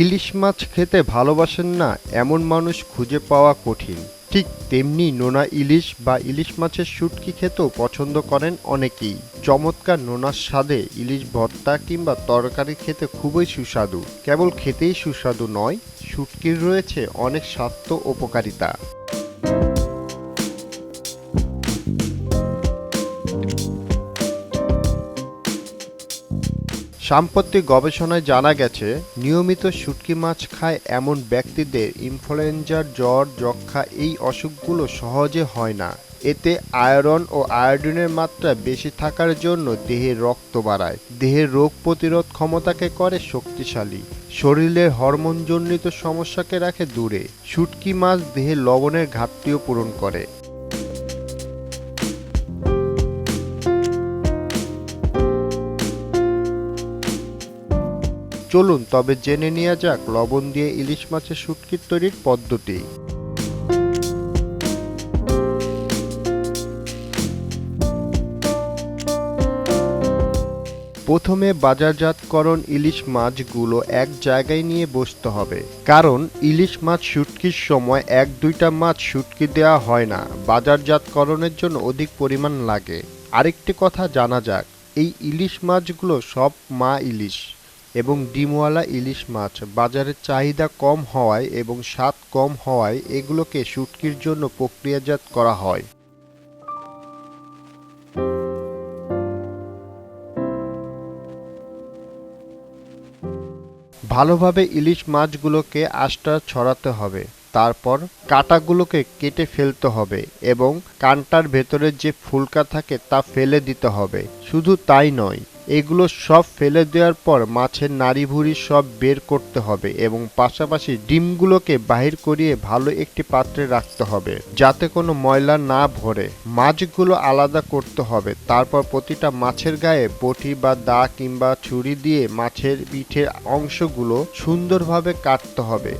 ইলিশ মাছ খেতে ভালোবাসেন না এমন মানুষ খুঁজে পাওয়া কঠিন। ঠিক তেমনি নোনা ইলিশ বা ইলিশ মাছের শুটকি খেতেও পছন্দ করেন অনেকেই। চমৎকার নোনার স্বাদে ইলিশ ভর্তা কিংবা তরকারি খেতে খুবই সুস্বাদু। কেবল খেতেই সুস্বাদু নয়, শুটকির রয়েছে অনেক স্বাস্থ্য উপকারিতা। সাম্প্রতিক গবেষণায় জানা গেছে, নিয়মিত শুটকি মাছ খায় এমন ব্যক্তিদের ইনফ্লুয়েঞ্জা, জ্বর, যক্ষ্মা এই অসুখগুলো সহজে হয় না। এতে আয়রন ও আয়োডিনের মাত্রা বেশি থাকার জন্য দেহে রক্ত বাড়ায়, দেহের রোগ প্রতিরোধ ক্ষমতাকে করে শক্তিশালী, শরীরের হরমোনজনিত সমস্যাকে রাখে দূরে। শুটকি মাছ দেহে লবণের ঘাটতিও পূরণ করে। চলুন তবে জেনে নেওয়া যাক লবণ দিয়ে ইলিশ মাছের শুটকি তৈরির পদ্ধতি। প্রথমে বাজারজাতকরণ ইলিশ মাছগুলো এক জায়গায় নিয়ে বসতে হবে, কারণ ইলিশ মাছ শুটকির সময় এক দুইটা মাছ শুটকি দেওয়া হয় না, বাজারজাতকরণের জন্য অধিক পরিমাণ লাগে। আরেকটি কথা জানা যাক, এই ইলিশ মাছগুলো সব মা ইলিশ এবং ডিমওয়ালা ইলিশ মাছ। বাজারে চাহিদা কম হওয়ায় এবং স্বাদ কম হওয়ায় এগুলোকে শুটকির জন্য প্রক্রিয়াজাত করা হয়। ভালোভাবে ইলিশ মাছগুলোকে আঁশটা ছড়াতে হবে। তারপর কাঁটাগুলোকে কেটে ফেলতে হবে এবং কানটার ভেতরে যে ফুলকা থাকে তা ফেলে দিতে হবে। শুধু তাই নয়, এগুলো সব ফেলে দেওয়ার পর মাছের নাড়িভুড়ি সব বের করতে হবে এবং পাশাপাশি ডিমগুলোকে বাহির করিয়ে ভালো একটি পাত্রে রাখতে হবে, যাতে কোনো ময়লা না ভরে। মাছগুলো আলাদা করতে হবে। তারপর প্রতিটা মাছের গায়ে বটি বা দা কিংবা ছুরি দিয়ে মাছের পিঠের অংশগুলো সুন্দরভাবে কাটতে হবে।